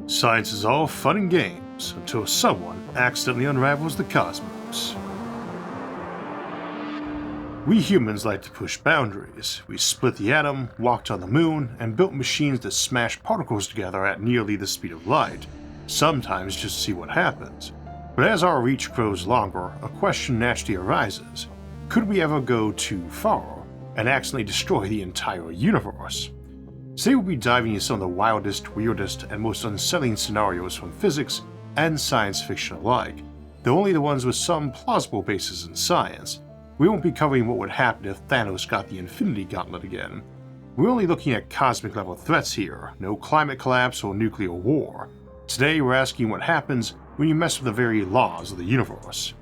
Science is all fun and games until someone accidentally unravels the cosmos. We humans like to push boundaries. We split the atom, walked on the moon, and built machines that smash particles together at nearly the speed of light, sometimes just to see what happens. But as our reach grows longer, a question naturally arises. Could we ever go too far and accidentally destroy the entire universe? Today we'll be diving into some of the wildest, weirdest, and most unsettling scenarios from physics and science fiction alike, though only the ones with some plausible basis in science. We won't be covering what would happen if Thanos got the Infinity Gauntlet again. We're only looking at cosmic level threats here, no climate collapse or nuclear war. Today we're asking what happens when you mess with the very laws of the universe.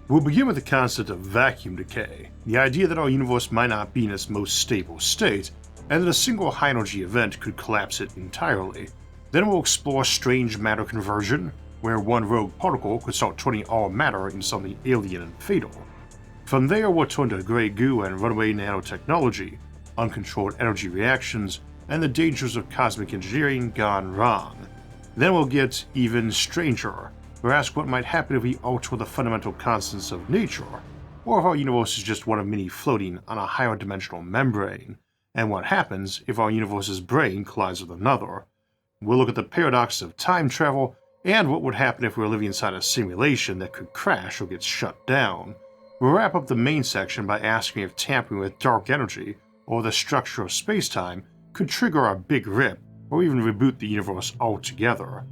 We'll begin with the concept of vacuum decay, the idea that our universe might not be in its most stable state, and that a single high-energy event could collapse it entirely. Then we'll explore strange matter conversion, where one rogue particle could start turning all matter into something alien and fatal. From there we'll turn to grey goo and runaway nanotechnology, uncontrolled energy reactions, and the dangers of cosmic engineering gone wrong. Then we'll get even stranger. We'll ask what might happen if we alter the fundamental constants of nature, or if our universe is just one of many floating on a higher dimensional membrane, and what happens if our universe's brain collides with another. We'll look at the paradox of time travel, and what would happen if we were living inside a simulation that could crash or get shut down. We'll wrap up the main section by asking if tampering with dark energy, or the structure of space-time, could trigger a big rip, or even reboot the universe altogether.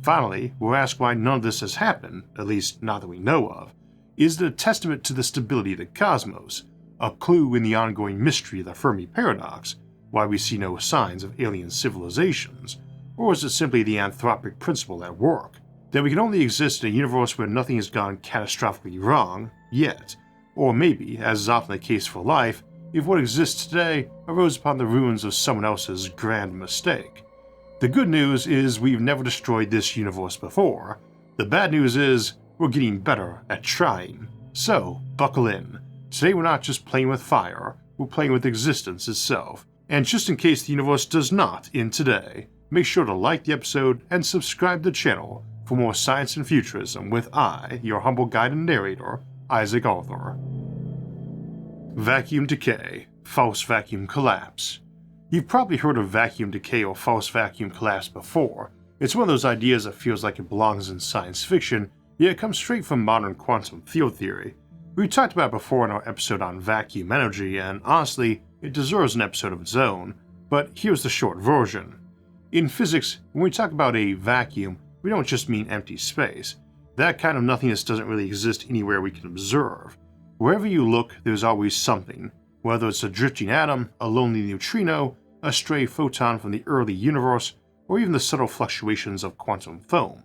Finally, we'll ask why none of this has happened, at least not that we know of. Is it a testament to the stability of the cosmos, a clue in the ongoing mystery of the Fermi paradox, why we see no signs of alien civilizations, or is it simply the anthropic principle at work, that we can only exist in a universe where nothing has gone catastrophically wrong, yet, or maybe, as is often the case for life, if what exists today arose upon the ruins of someone else's grand mistake. The good news is we've never destroyed this universe before. The bad news is we're getting better at trying. So, buckle in. Today we're not just playing with fire, we're playing with existence itself. And just in case the universe does not end today, make sure to like the episode and subscribe to the channel for more science and futurism with I, your humble guide and narrator, Isaac Arthur. Vacuum decay, false vacuum collapse. You've probably heard of vacuum decay or false vacuum collapse before. It's one of those ideas that feels like it belongs in science fiction, yet it comes straight from modern quantum field theory. We talked about it before in our episode on vacuum energy, and honestly, it deserves an episode of its own, but here's the short version. In physics, when we talk about a vacuum, we don't just mean empty space. That kind of nothingness doesn't really exist anywhere we can observe. Wherever you look, there's always something, whether it's a drifting atom, a lonely neutrino, a stray photon from the early universe, or even the subtle fluctuations of quantum foam.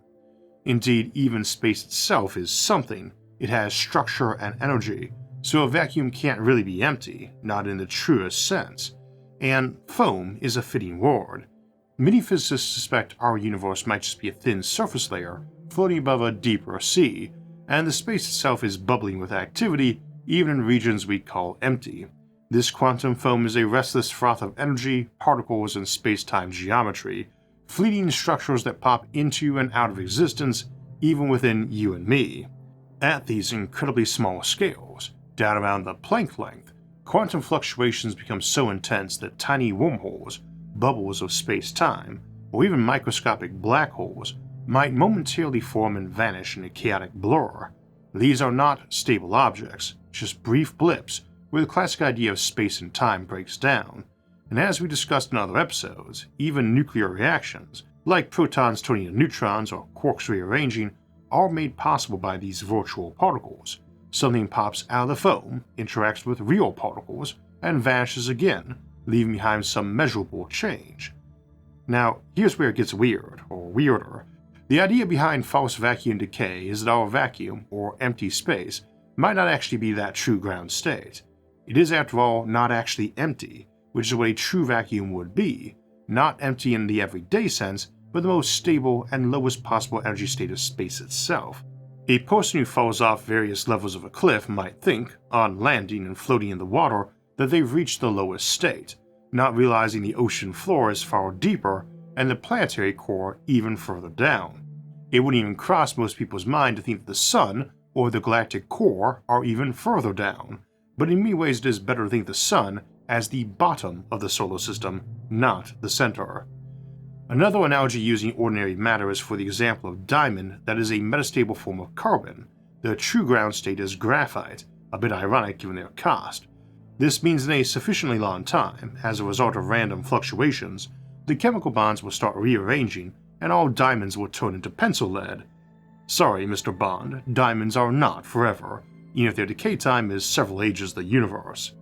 Indeed, even space itself is something. It has structure and energy, so a vacuum can't really be empty, not in the truest sense. And foam is a fitting word. Many physicists suspect our universe might just be a thin surface layer floating above a deeper sea, and the space itself is bubbling with activity even in regions we call empty. This quantum foam is a restless froth of energy, particles, and space-time geometry, fleeting structures that pop into and out of existence even within you and me. At these incredibly small scales, down around the Planck length, quantum fluctuations become so intense that tiny wormholes, bubbles of space-time, or even microscopic black holes might momentarily form and vanish in a chaotic blur. These are not stable objects, just brief blips where the classic idea of space and time breaks down. And as we discussed in other episodes, even nuclear reactions, like protons turning into neutrons or quarks rearranging, are made possible by these virtual particles. Something pops out of the foam, interacts with real particles, and vanishes again, leaving behind some measurable change. Now, here's where it gets weird, or weirder. The idea behind false vacuum decay is that our vacuum, or empty space, might not actually be that true ground state. It is, after all, not actually empty, which is what a true vacuum would be, not empty in the everyday sense, but the most stable and lowest possible energy state of space itself. A person who falls off various levels of a cliff might think, on landing and floating in the water, that they've reached the lowest state, not realizing the ocean floor is far deeper and the planetary core even further down. It wouldn't even cross most people's mind to think that the Sun or the galactic core are even further down, but in many ways it is better to think of the Sun as the bottom of the solar system, not the center. Another analogy using ordinary matter is for the example of diamond that is a metastable form of carbon. The true ground state is graphite, a bit ironic given their cost. This means in a sufficiently long time, as a result of random fluctuations, the chemical bonds will start rearranging and all diamonds will turn into pencil lead. Sorry, Mr. Bond, diamonds are not forever, even if their decay time is several ages of the universe.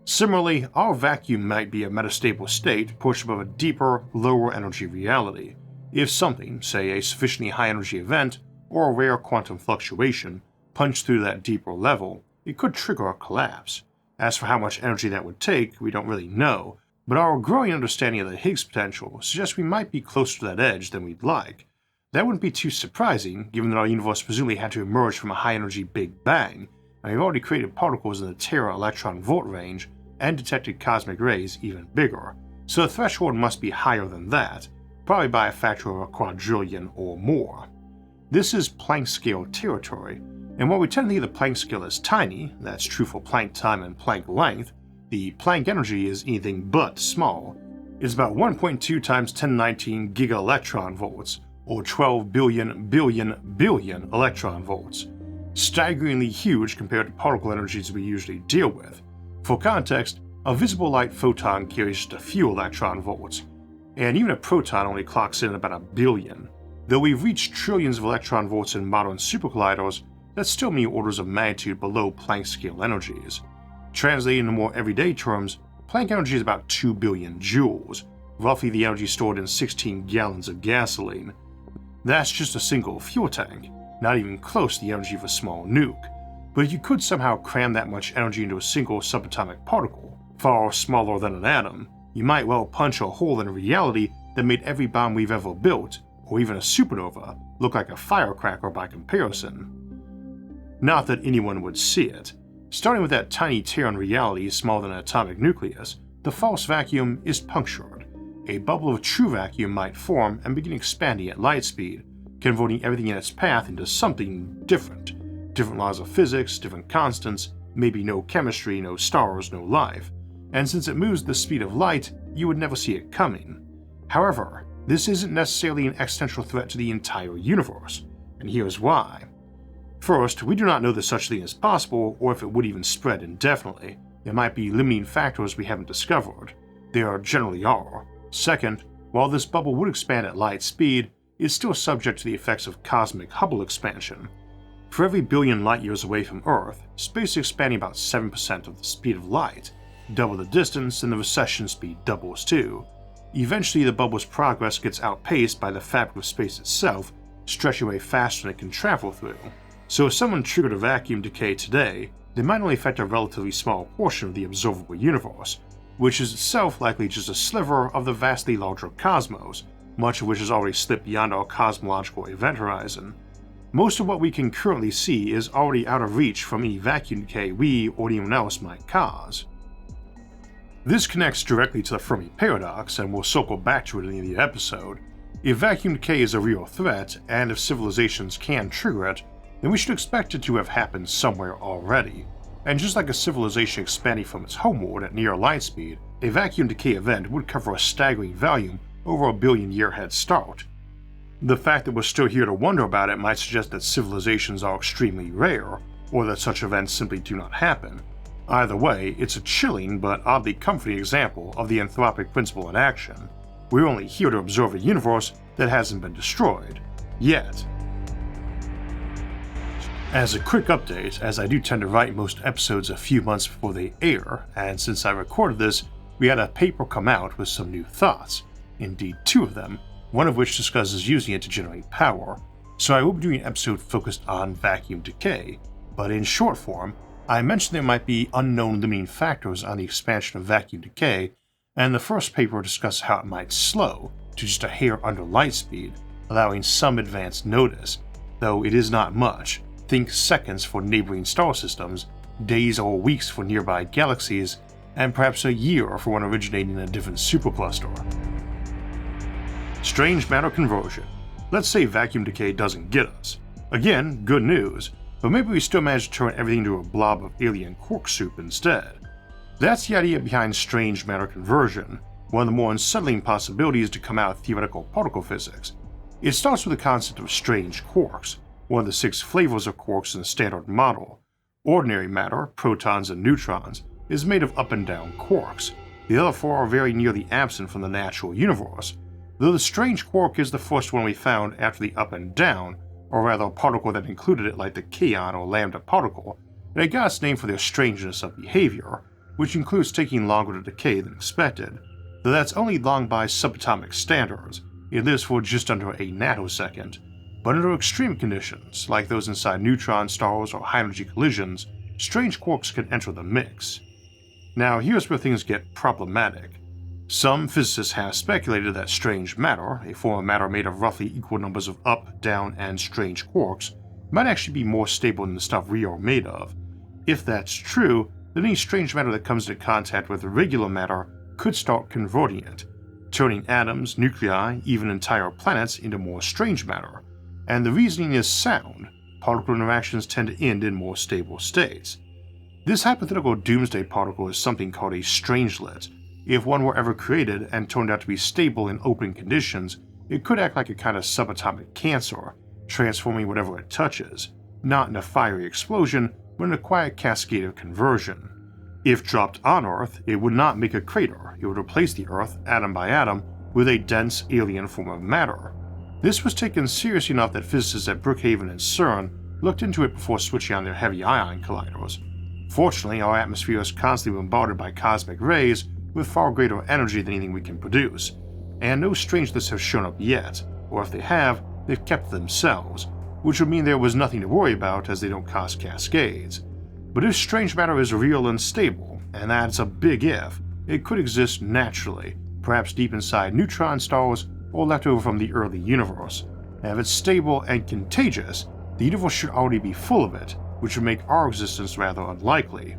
Similarly, our vacuum might be a metastable state pushed above a deeper, lower energy reality. If something, say a sufficiently high energy event or a rare quantum fluctuation, punched through that deeper level, it could trigger a collapse. As for how much energy that would take, we don't really know, but our growing understanding of the Higgs potential suggests we might be closer to that edge than we'd like. That wouldn't be too surprising, given that our universe presumably had to emerge from a high-energy Big Bang, and we've already created particles in the tera-electron-volt range and detected cosmic rays even bigger, so the threshold must be higher than that, probably by a factor of a quadrillion or more. This is Planck scale territory, and while we tend to think of the Planck scale as tiny, that's true for Planck time and Planck length, the Planck energy is anything but small. It's about 1.2 times 1019 giga-electron volts, or 12 billion electron volts. Staggeringly huge compared to particle energies we usually deal with. For context, a visible light photon carries just a few electron volts, and even a proton only clocks in at about a billion. Though we've reached trillions of electron volts in modern supercolliders, that's still many orders of magnitude below Planck scale energies. Translated into more everyday terms, Planck energy is about 2 billion joules, roughly the energy stored in 16 gallons of gasoline. That's just a single fuel tank, not even close to the energy of a small nuke. But if you could somehow cram that much energy into a single subatomic particle, far smaller than an atom, you might well punch a hole in a reality that made every bomb we've ever built, or even a supernova, look like a firecracker by comparison. Not that anyone would see it. Starting with that tiny tear in reality smaller than an atomic nucleus, the false vacuum is punctured. A bubble of true vacuum might form and begin expanding at light speed, converting everything in its path into something different. Different laws of physics, different constants, maybe no chemistry, no stars, no life. And since it moves at the speed of light, you would never see it coming. However, this isn't necessarily an existential threat to the entire universe, and here's why. First, we do not know that such a thing is possible or if it would even spread indefinitely. There might be limiting factors we haven't discovered. There generally are. Second, while this bubble would expand at light speed, it is still subject to the effects of cosmic Hubble expansion. For every billion light years away from Earth, space is expanding about 7% of the speed of light. Double the distance and the recession speed doubles too. Eventually the bubble's progress gets outpaced by the fabric of space itself, stretching away faster than it can travel through. So if someone triggered a vacuum decay today, they might only affect a relatively small portion of the observable universe, which is itself likely just a sliver of the vastly larger cosmos, much of which has already slipped beyond our cosmological event horizon. Most of what we can currently see is already out of reach from any vacuum decay we or anyone else might cause. This connects directly to the Fermi paradox, and we'll circle back to it in the end of the episode. If vacuum decay is a real threat, and if civilizations can trigger it, then we should expect it to have happened somewhere already. And just like a civilization expanding from its homeworld at near light speed, a vacuum decay event would cover a staggering volume over a billion-year head start. The fact that we're still here to wonder about it might suggest that civilizations are extremely rare, or that such events simply do not happen. Either way, it's a chilling but oddly comforting example of the anthropic principle in action. We're only here to observe a universe that hasn't been destroyed. Yet. As a quick update, as I do tend to write most episodes a few months before they air, and since I recorded this, we had a paper come out with some new thoughts. Indeed, 2 of them, one of which discusses using it to generate power, so I will be doing an episode focused on vacuum decay, but in short form, I mentioned there might be unknown limiting factors on the expansion of vacuum decay, and the first paper discusses how it might slow to just a hair under light speed, allowing some advance notice, though it is not much. Think seconds for neighboring star systems, days or weeks for nearby galaxies, and perhaps a year for one originating in a different supercluster. Strange matter conversion. Let's say vacuum decay doesn't get us. Again, good news, but maybe we still manage to turn everything into a blob of alien quark soup instead. That's the idea behind strange matter conversion, one of the more unsettling possibilities to come out of theoretical particle physics. It starts with the concept of strange quarks, one of the 6 flavors of quarks in the Standard Model. Ordinary matter, protons and neutrons, is made of up and down quarks. The other 4 are very nearly absent from the natural universe, though the strange quark is the first one we found after the up and down, or rather a particle that included it like the kaon or lambda particle, and it got its name for their strangeness of behavior, which includes taking longer to decay than expected, though that's only long by subatomic standards. It lives for just under a nanosecond, but under extreme conditions, like those inside neutron stars or high-energy collisions, strange quarks can enter the mix. Now here's where things get problematic. Some physicists have speculated that strange matter, a form of matter made of roughly equal numbers of up, down, and strange quarks, might actually be more stable than the stuff we are made of. If that's true, then any strange matter that comes into contact with regular matter could start converting it, turning atoms, nuclei, even entire planets into more strange matter. And the reasoning is sound. Particle interactions tend to end in more stable states. This hypothetical doomsday particle is something called a strangelet. If one were ever created and turned out to be stable in open conditions, it could act like a kind of subatomic cancer, transforming whatever it touches, not in a fiery explosion, but in a quiet cascade of conversion. If dropped on Earth, it would not make a crater, it would replace the Earth, atom by atom, with a dense alien form of matter. This was taken seriously enough that physicists at Brookhaven and CERN looked into it before switching on their heavy ion colliders. Fortunately, our atmosphere is constantly bombarded by cosmic rays with far greater energy than anything we can produce, and no strangelets have shown up yet, or if they have, they've kept themselves, which would mean there was nothing to worry about as they don't cause cascades. But if strange matter is real and stable, and that's a big if, it could exist naturally, perhaps deep inside neutron stars or left over from the early universe. And if it's stable and contagious, the universe should already be full of it, which would make our existence rather unlikely.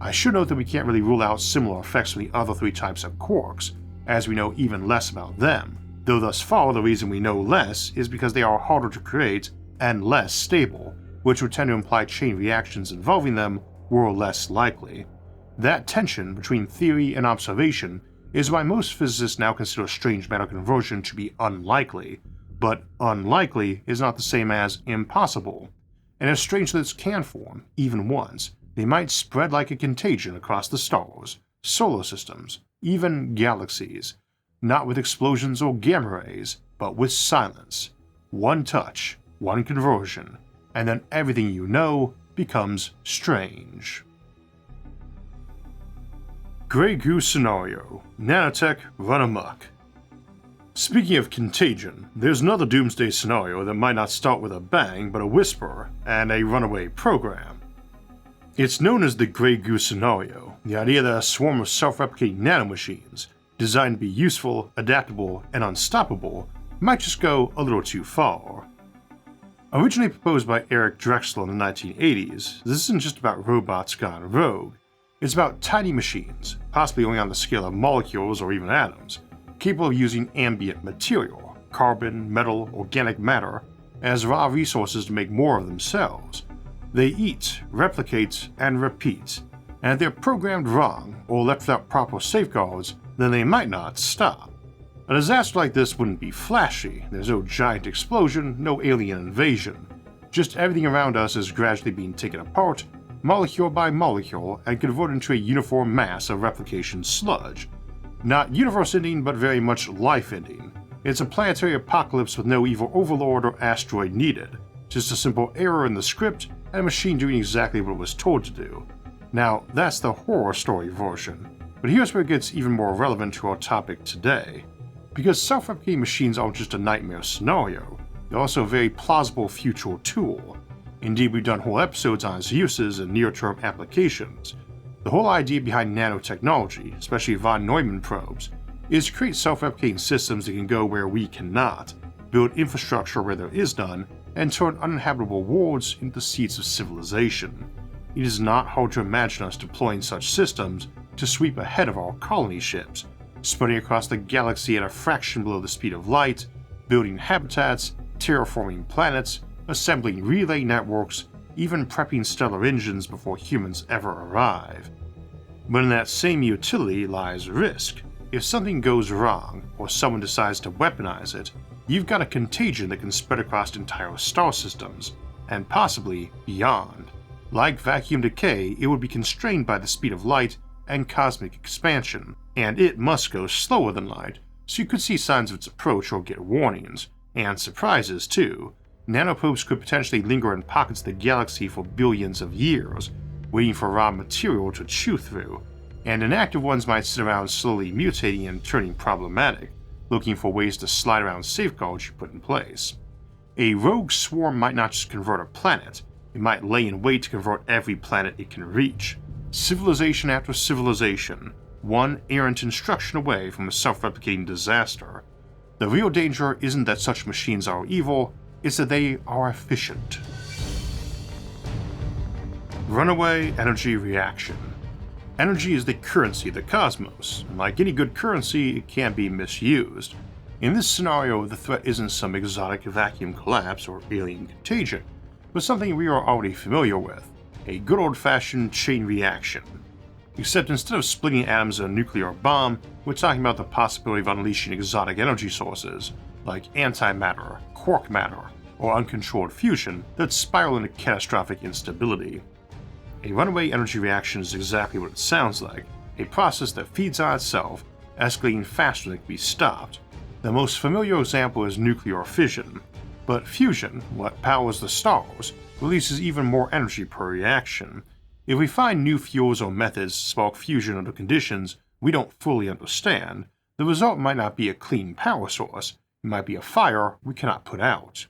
I should note that we can't really rule out similar effects for the other 3 types of quarks, as we know even less about them, though thus far the reason we know less is because they are harder to create and less stable, which would tend to imply chain reactions involving them were less likely. That tension between theory and observation is why most physicists now consider strange matter conversion to be unlikely, but unlikely is not the same as impossible, and if strangelets can form, even once, they might spread like a contagion across the stars, solar systems, even galaxies, not with explosions or gamma rays, but with silence. One touch, one conversion, and then everything you know becomes strange. Grey Goose Scenario, Nanotech Run Amok. Speaking of contagion, there's another doomsday scenario that might not start with a bang but a whisper and a runaway program. It's known as the Grey Goose Scenario, the idea that a swarm of self-replicating nanomachines, designed to be useful, adaptable, and unstoppable, might just go a little too far. Originally proposed by Eric Drexler in the 1980s, this isn't just about robots gone rogue. It's about tiny machines, possibly only on the scale of molecules or even atoms, capable of using ambient material, carbon, metal, organic matter, as raw resources to make more of themselves. They eat, replicate, and repeat, and if they're programmed wrong or left without proper safeguards, then they might not stop. A disaster like this wouldn't be flashy, there's no giant explosion, no alien invasion. Just everything around us is gradually being taken apart, molecule by molecule, and converted into a uniform mass of replication sludge. Not universe-ending, but very much life-ending. It's a planetary apocalypse with no evil overlord or asteroid needed, just a simple error in the script and a machine doing exactly what it was told to do. Now, that's the horror story version, but here's where it gets even more relevant to our topic today. Because self-replicating machines aren't just a nightmare scenario, they're also a very plausible future tool. Indeed, we've done whole episodes on its uses and near-term applications. The whole idea behind nanotechnology, especially von Neumann probes, is to create self-replicating systems that can go where we cannot, build infrastructure where there is none, and turn uninhabitable worlds into the seats of civilization. It is not hard to imagine us deploying such systems to sweep ahead of our colony ships, spreading across the galaxy at a fraction below the speed of light, building habitats, terraforming planets, assembling relay networks, even prepping stellar engines before humans ever arrive. But in that same utility lies risk. If something goes wrong, or someone decides to weaponize it, you've got a contagion that can spread across entire star systems, and possibly beyond. Like vacuum decay, it would be constrained by the speed of light and cosmic expansion, and it must go slower than light, so you could see signs of its approach or get warnings, and surprises too. Nanoprobes could potentially linger in pockets of the galaxy for billions of years, waiting for raw material to chew through, and inactive ones might sit around slowly mutating and turning problematic, looking for ways to slide around safeguards you put in place. A rogue swarm might not just convert a planet, it might lay in wait to convert every planet it can reach. Civilization after civilization, one errant instruction away from a self-replicating disaster. The real danger isn't that such machines are evil, it's that they are efficient. Runaway energy reaction. Energy is the currency of the cosmos, and like any good currency, it can be misused. In this scenario, the threat isn't some exotic vacuum collapse or alien contagion, but something we are already familiar with, a good old-fashioned chain reaction. Except instead of splitting atoms in a nuclear bomb, we're talking about the possibility of unleashing exotic energy sources, like antimatter, quark matter, or uncontrolled fusion that spiral into catastrophic instability. A runaway energy reaction is exactly what it sounds like, a process that feeds on itself, escalating faster than it can be stopped. The most familiar example is nuclear fission, but fusion, what powers the stars, releases even more energy per reaction. If we find new fuels or methods to spark fusion under conditions we don't fully understand, the result might not be a clean power source, it might be a fire we cannot put out.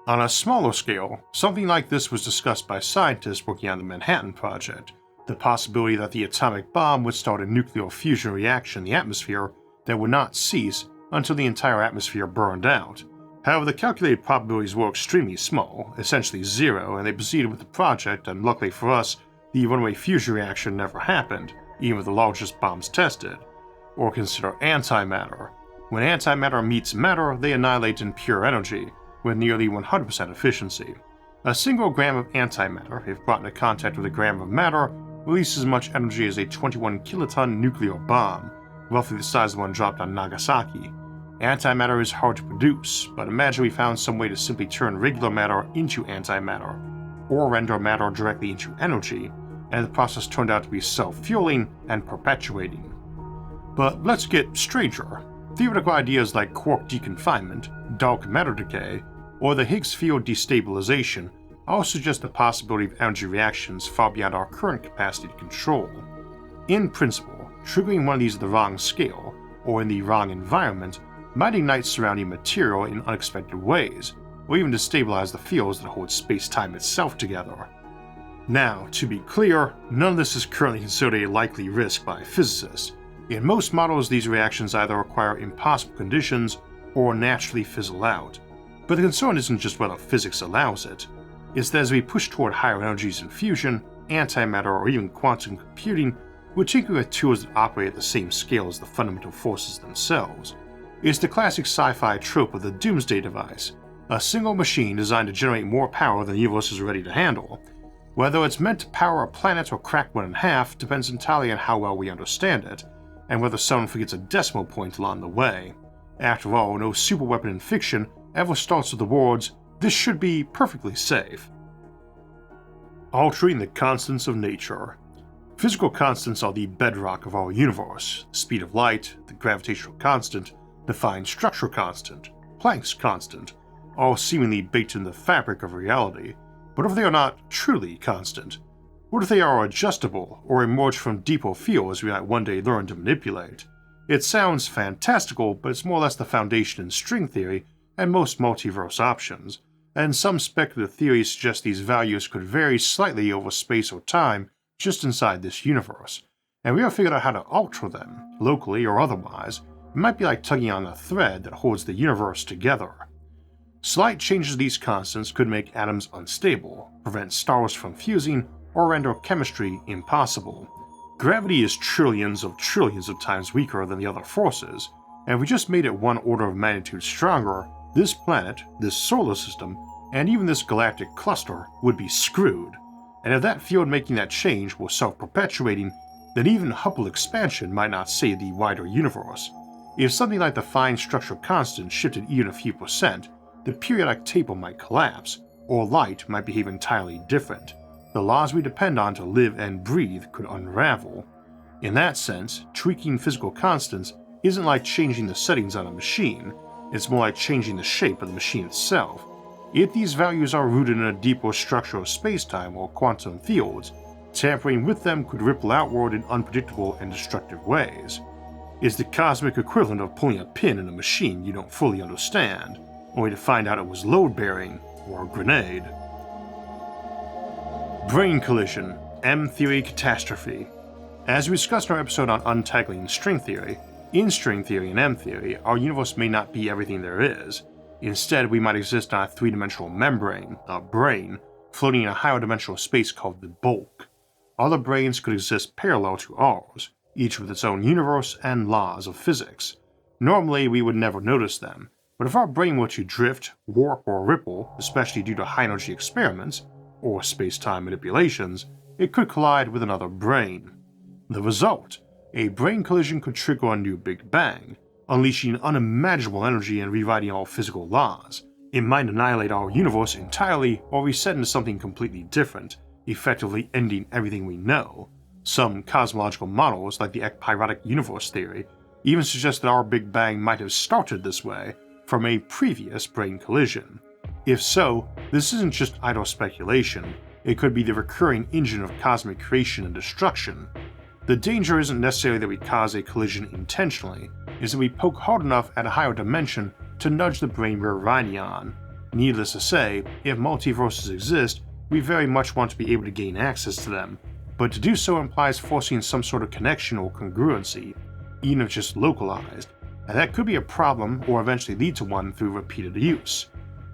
On a smaller scale, something like this was discussed by scientists working on the Manhattan Project, the possibility that the atomic bomb would start a nuclear fusion reaction in the atmosphere that would not cease until the entire atmosphere burned out. However, the calculated probabilities were extremely small, essentially zero, and they proceeded with the project, and luckily for us, the runaway fusion reaction never happened, even with the largest bombs tested. Or consider antimatter. When antimatter meets matter, they annihilate in pure energy, with nearly 100% efficiency. A single gram of antimatter, if brought into contact with a gram of matter, releases as much energy as a 21 kiloton nuclear bomb, roughly the size of the one dropped on Nagasaki. Antimatter is hard to produce, but imagine we found some way to simply turn regular matter into antimatter, or render matter directly into energy, and the process turned out to be self-fueling and perpetuating. But let's get stranger. Theoretical ideas like quark deconfinement, dark matter decay, or the Higgs field destabilization all suggest the possibility of energy reactions far beyond our current capacity to control. In principle, triggering one of these at the wrong scale, or in the wrong environment, might ignite surrounding material in unexpected ways, or even destabilize the fields that hold space-time itself together. Now, to be clear, none of this is currently considered a likely risk by physicists. In most models, these reactions either require impossible conditions or naturally fizzle out. But the concern isn't just whether physics allows it, it's that as we push toward higher energies in fusion, antimatter, or even quantum computing, we're tinkering with tools that operate at the same scale as the fundamental forces themselves. It's the classic sci-fi trope of the doomsday device, a single machine designed to generate more power than the universe is ready to handle. Whether it's meant to power a planet or crack one in half depends entirely on how well we understand it, and whether someone forgets a decimal point along the way. After all, no superweapon in fiction ever starts with the words, "This should be perfectly safe." Altering the constants of nature. Physical constants are the bedrock of our universe: the speed of light, the gravitational constant, the fine structure constant, Planck's constant, all seemingly baked in the fabric of reality. But if they are not truly constant? What if they are adjustable, or emerge from deeper fields we might one day learn to manipulate? It sounds fantastical, but it's more or less the foundation in string theory and most multiverse options, and some speculative theories suggest these values could vary slightly over space or time just inside this universe, and we have figured out how to alter them, locally or otherwise. It might be like tugging on a thread that holds the universe together. Slight changes to these constants could make atoms unstable, prevent stars from fusing, or render chemistry impossible. Gravity is trillions of times weaker than the other forces, and if we just made it one order of magnitude stronger, this planet, this solar system, and even this galactic cluster would be screwed. And if that field making that change was self-perpetuating, then even Hubble expansion might not save the wider universe. If something like the fine structural constant shifted even a few percent, the periodic table might collapse, or light might behave entirely different. The laws we depend on to live and breathe could unravel. In that sense, tweaking physical constants isn't like changing the settings on a machine, it's more like changing the shape of the machine itself. If these values are rooted in a deeper structure of spacetime or quantum fields, tampering with them could ripple outward in unpredictable and destructive ways. It's the cosmic equivalent of pulling a pin in a machine you don't fully understand, only to find out it was load-bearing or a grenade. Brane collision, M-theory catastrophe. As we discussed in our episode on untangling string theory, in string theory and M-theory, our universe may not be everything there is. Instead, we might exist on a three-dimensional membrane, a brane, floating in a higher dimensional space called the bulk. Other branes could exist parallel to ours, each with its own universe and laws of physics. Normally, we would never notice them, but if our brane were to drift, warp, or ripple, especially due to high-energy experiments, or space-time manipulations, it could collide with another brane. The result: a brane collision could trigger a new Big Bang, unleashing unimaginable energy and rewriting all physical laws. It might annihilate our universe entirely or reset into something completely different, effectively ending everything we know. Some cosmological models, like the ekpyrotic universe theory, even suggest that our Big Bang might have started this way from a previous brane collision. If so, this isn't just idle speculation, it could be the recurring engine of cosmic creation and destruction. The danger isn't necessarily that we cause a collision intentionally, it's that we poke hard enough at a higher dimension to nudge the brane we're riding on. Needless to say, if multiverses exist, we very much want to be able to gain access to them, but to do so implies forcing some sort of connection or congruency, even if just localized, and that could be a problem or eventually lead to one through repeated use.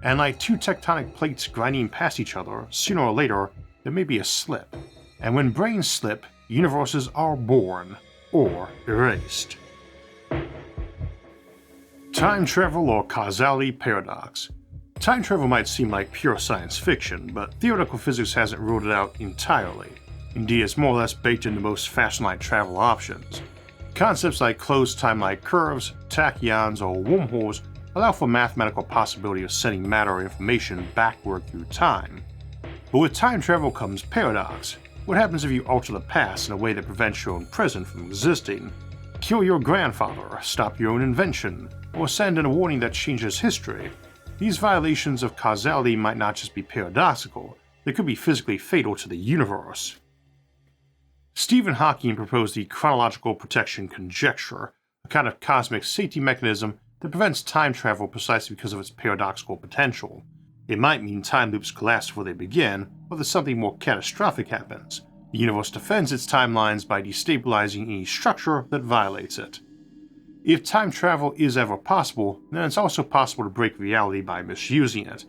And like two tectonic plates grinding past each other, sooner or later, there may be a slip. And when branes slip, universes are born, or erased. Time travel or causality paradox. Time travel might seem like pure science fiction, but theoretical physics hasn't ruled it out entirely. Indeed, it's more or less baked into most fast-light travel options. Concepts like closed time-like curves, tachyons, or wormholes allow for mathematical possibility of sending matter or information backward through time. But with time travel comes paradox. What happens if you alter the past in a way that prevents your own present from existing? Kill your grandfather, stop your own invention, or send in a warning that changes history? These violations of causality might not just be paradoxical, they could be physically fatal to the universe. Stephen Hawking proposed the chronological protection conjecture, a kind of cosmic safety mechanism that prevents time travel precisely because of its paradoxical potential. It might mean time loops collapse before they begin, or that something more catastrophic happens. The universe defends its timelines by destabilizing any structure that violates it. If time travel is ever possible, then it's also possible to break reality by misusing it.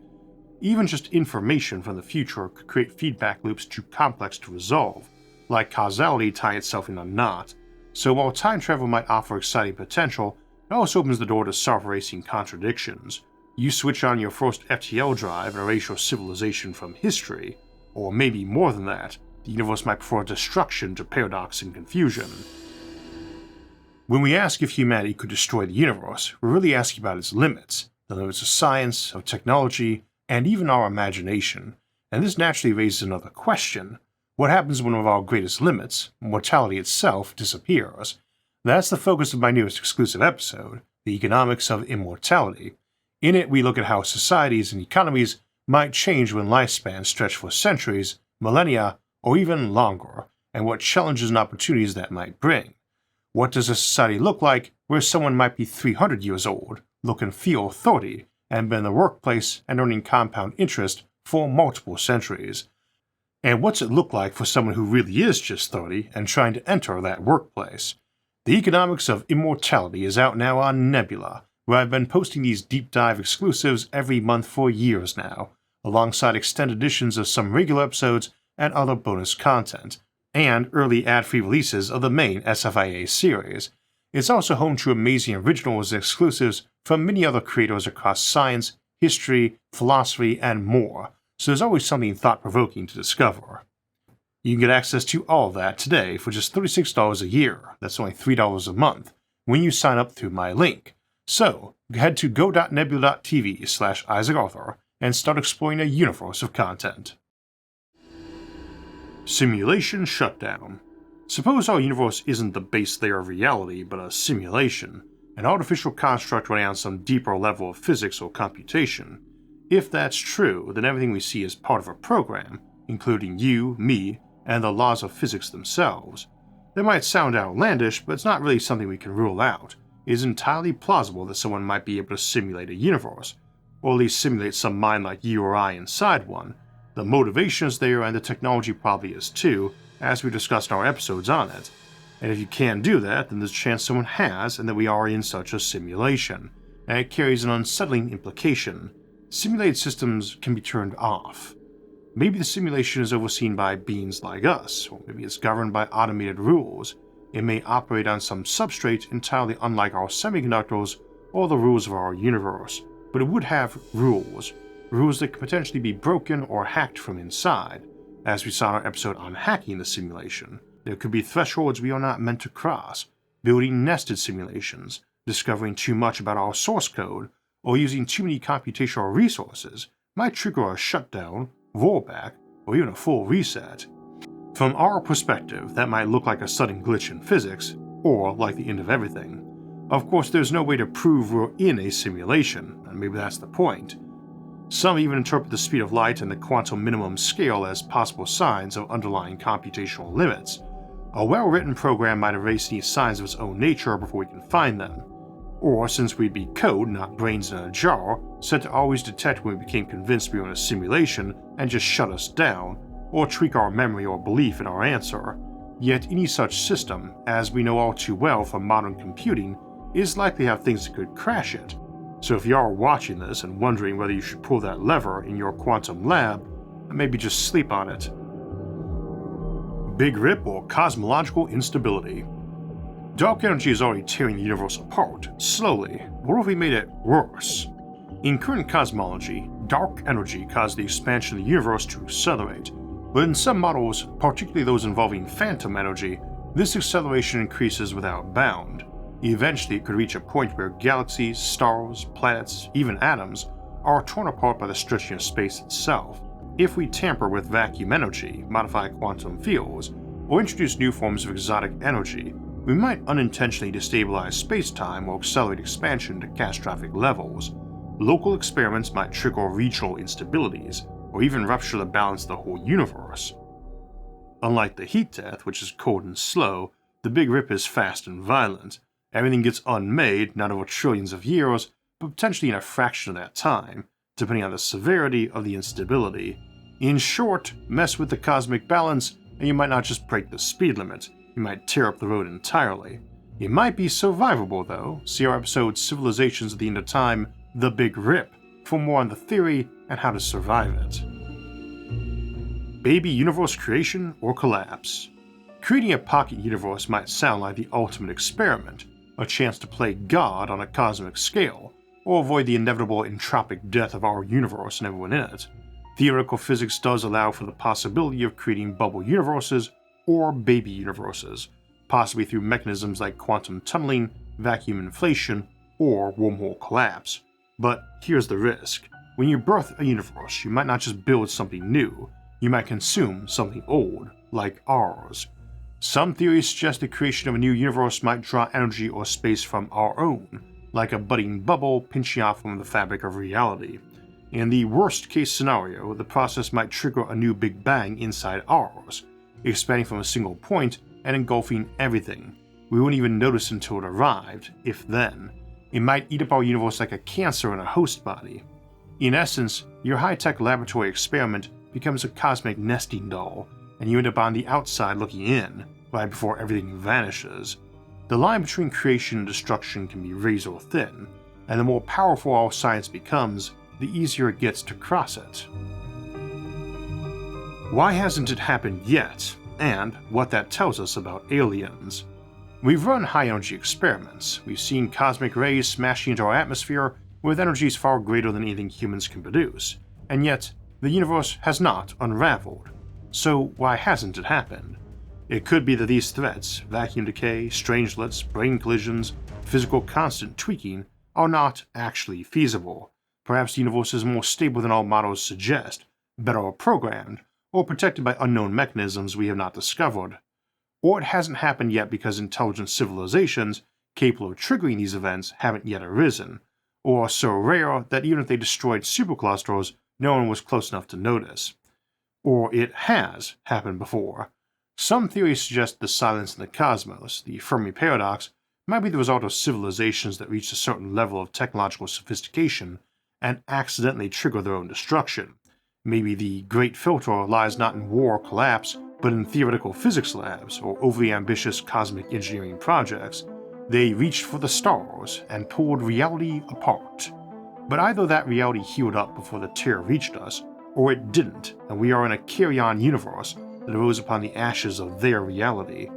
Even just information from the future could create feedback loops too complex to resolve, like causality tying itself in a knot. So while time travel might offer exciting potential, it also opens the door to self-erasing contradictions. You switch on your first FTL drive and erase your civilization from history, or maybe more than that, the universe might prefer destruction to paradox and confusion. When we ask if humanity could destroy the universe, we're really asking about its limits, the limits of science, of technology, and even our imagination. And this naturally raises another question. What happens when one of our greatest limits, mortality itself, disappears? That's the focus of my newest exclusive episode, The Economics of Immortality. In it, we look at how societies and economies might change when lifespans stretch for centuries, millennia, or even longer, and what challenges and opportunities that might bring. What does a society look like where someone might be 300 years old, look and feel 30, and been in the workplace and earning compound interest for multiple centuries? And what's it look like for someone who really is just 30 and trying to enter that workplace? The Economics of Immortality is out now on Nebula, where I've been posting these deep dive exclusives every month for years now, alongside extended editions of some regular episodes and other bonus content, and early ad-free releases of the main SFIA series. It's also home to amazing originals and exclusives from many other creators across science, history, philosophy, and more, so there's always something thought-provoking to discover. You can get access to all of that today for just $36 a year, that's only $3 a month, when you sign up through my link. So, head to go.nebula.tv/IsaacArthur and start exploring a universe of content. Simulation Shutdown. Suppose our universe isn't the base layer of reality, but a simulation, an artificial construct running on some deeper level of physics or computation. If that's true, then everything we see is part of a program, including you, me, and the laws of physics themselves. That might sound outlandish, but it's not really something we can rule out. It is entirely plausible that someone might be able to simulate a universe, or at least simulate some mind like you or I inside one. The motivation is there, and the technology probably is too, as we discussed in our episodes on it. And if you can do that, then there's a chance someone has, and that we are in such a simulation. And it carries an unsettling implication. Simulated systems can be turned off. Maybe the simulation is overseen by beings like us, or maybe it's governed by automated rules. It may operate on some substrate entirely unlike our semiconductors or the rules of our universe, but it would have rules that could potentially be broken or hacked from inside. As we saw in our episode on hacking the simulation, there could be thresholds we are not meant to cross, building nested simulations, discovering too much about our source code, or using too many computational resources might trigger a shutdown, rollback, or even a full reset. From our perspective, that might look like a sudden glitch in physics, or like the end of everything. Of course, there's no way to prove we're in a simulation, and maybe that's the point. Some even interpret the speed of light and the quantum minimum scale as possible signs of underlying computational limits. A well-written program might erase any signs of its own nature before we can find them. Or, since we'd be code, not brains in a jar, set to always detect when we became convinced we were in a simulation and just shut us down, or tweak our memory or belief in our answer. Yet any such system, as we know all too well from modern computing, is likely to have things that could crash it. So if you are watching this and wondering whether you should pull that lever in your quantum lab, maybe just sleep on it. Big Rip or Cosmological Instability. Dark energy is already tearing the universe apart, slowly. What if we made it worse? In current cosmology, dark energy caused the expansion of the universe to accelerate, but in some models, particularly those involving phantom energy, this acceleration increases without bound. Eventually, it could reach a point where galaxies, stars, planets, even atoms, are torn apart by the stretching of space itself. If we tamper with vacuum energy, modify quantum fields, or introduce new forms of exotic energy, we might unintentionally destabilize space-time or accelerate expansion to catastrophic levels. Local experiments might trigger regional instabilities, or even rupture the balance of the whole universe. Unlike the heat death, which is cold and slow, the Big Rip is fast and violent. Everything gets unmade, not over trillions of years, but potentially in a fraction of that time, depending on the severity of the instability. In short, mess with the cosmic balance, and you might not just break the speed limit, you might tear up the road entirely. It might be survivable though. See our episode Civilizations at the End of Time, The Big Rip, for more on the theory and how to survive it. Baby universe creation or collapse. Creating a pocket universe might sound like the ultimate experiment, a chance to play God on a cosmic scale, or avoid the inevitable entropic death of our universe and everyone in it. Theoretical physics does allow for the possibility of creating bubble universes or baby universes, possibly through mechanisms like quantum tunneling, vacuum inflation, or wormhole collapse. But here's the risk. When you birth a universe, you might not just build something new, you might consume something old, like ours. Some theories suggest the creation of a new universe might draw energy or space from our own, like a budding bubble pinching off from the fabric of reality. In the worst case scenario, the process might trigger a new Big Bang inside ours, expanding from a single point and engulfing everything. We wouldn't even notice until it arrived, if then. It might eat up our universe like a cancer in a host body. In essence, your high-tech laboratory experiment becomes a cosmic nesting doll, and you end up on the outside looking in, right before everything vanishes. The line between creation and destruction can be razor thin, and the more powerful our science becomes, the easier it gets to cross it. Why hasn't it happened yet, and what that tells us about aliens? We've run high-energy experiments, we've seen cosmic rays smashing into our atmosphere with energies far greater than anything humans can produce, and yet the universe has not unraveled. So why hasn't it happened? It could be that these threats, vacuum decay, strangelets, brane collisions, physical constant tweaking, are not actually feasible. Perhaps the universe is more stable than all models suggest, better programmed, or protected by unknown mechanisms we have not discovered. Or it hasn't happened yet because intelligent civilizations capable of triggering these events haven't yet arisen, or are so rare that even if they destroyed superclusters, no one was close enough to notice. Or it has happened before. Some theories suggest the silence in the cosmos, the Fermi paradox, might be the result of civilizations that reach a certain level of technological sophistication and accidentally trigger their own destruction. Maybe the Great Filter lies not in war or collapse, but in theoretical physics labs or overly ambitious cosmic engineering projects. They reached for the stars and pulled reality apart. But either that reality healed up before the tear reached us, or it didn't, and we are in a carry-on universe that arose upon the ashes of their reality.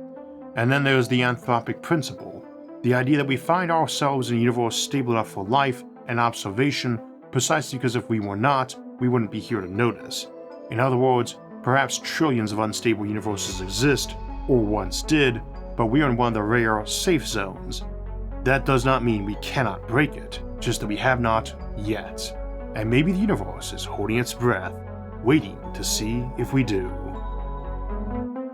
And then there's the Anthropic principle, the idea that we find ourselves in a universe stable enough for life and observation precisely because if we were not, we wouldn't be here to notice. In other words, perhaps trillions of unstable universes exist, or once did, but we are in one of the rare safe zones. That does not mean we cannot break it, just that we have not yet. And maybe the universe is holding its breath, waiting to see if we do.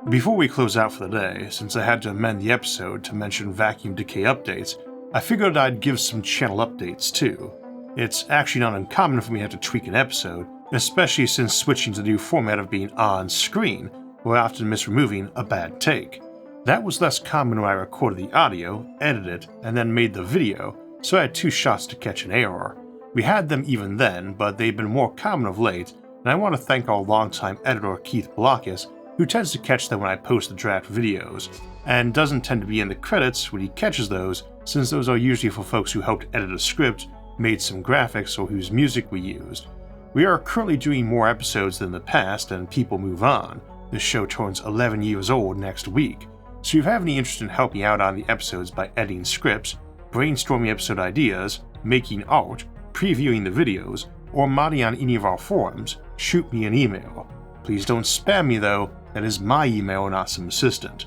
Before we close out for the day, since I had to amend the episode to mention vacuum decay updates, I figured I'd give some channel updates too. It's actually not uncommon for me to have to tweak an episode, especially since switching to the new format of being on screen, where I often miss removing a bad take. That was less common when I recorded the audio, edited it, and then made the video, so I had 2 shots to catch an error. We had them even then, but they've been more common of late, and I want to thank our longtime editor Keith Blockus, who tends to catch them when I post the draft videos, and doesn't tend to be in the credits when he catches those, since those are usually for folks who helped edit a script, made some graphics, or whose music we used. We are currently doing more episodes than the past, and people move on. This show turns 11 years old next week, so if you have any interest in helping out on the episodes by editing scripts, brainstorming episode ideas, making art, previewing the videos, or modding on any of our forums, shoot me an email. Please don't spam me though, that is my email, not some assistant.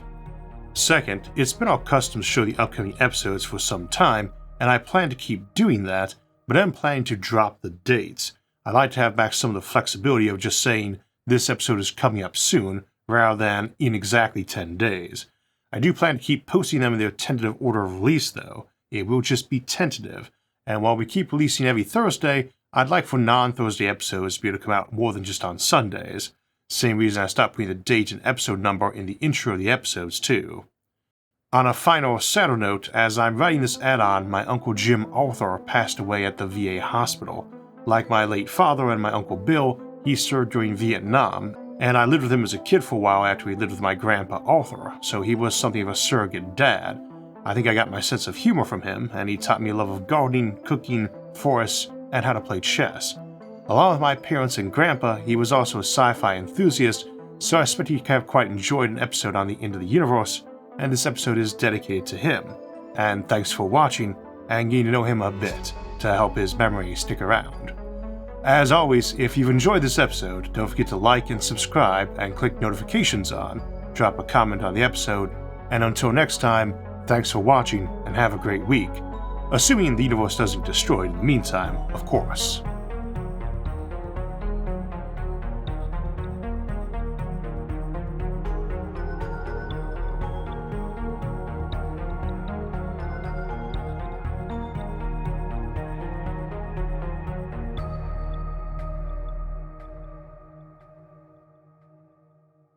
Second, it's been our custom to show the upcoming episodes for some time, and I plan to keep doing that, but I'm planning to drop the dates. I'd like to have back some of the flexibility of just saying this episode is coming up soon, rather than in exactly 10 days. I do plan to keep posting them in their tentative order of release though. It will just be tentative, and while we keep releasing every Thursday, I'd like for non-Thursday episodes to be able to come out more than just on Sundays. Same reason I stopped putting the date and episode number in the intro of the episodes too. On a final sadder note, as I'm writing this add-on, my Uncle Jim Arthur passed away at the VA hospital. Like my late father and my Uncle Bill, he served during Vietnam, and I lived with him as a kid for a while after he lived with my grandpa Arthur, so he was something of a surrogate dad. I think I got my sense of humor from him, and he taught me a love of gardening, cooking, forests, and how to play chess. Along with my parents and grandpa, he was also a sci-fi enthusiast, so I expect he have quite enjoyed an episode on the end of the universe, and this episode is dedicated to him. And thanks for watching, and getting to know him a bit, to help his memory stick around. As always, if you've enjoyed this episode, don't forget to like and subscribe and click notifications on, drop a comment on the episode, and until next time, thanks for watching and have a great week. Assuming the universe doesn't get destroyed in the meantime, of course.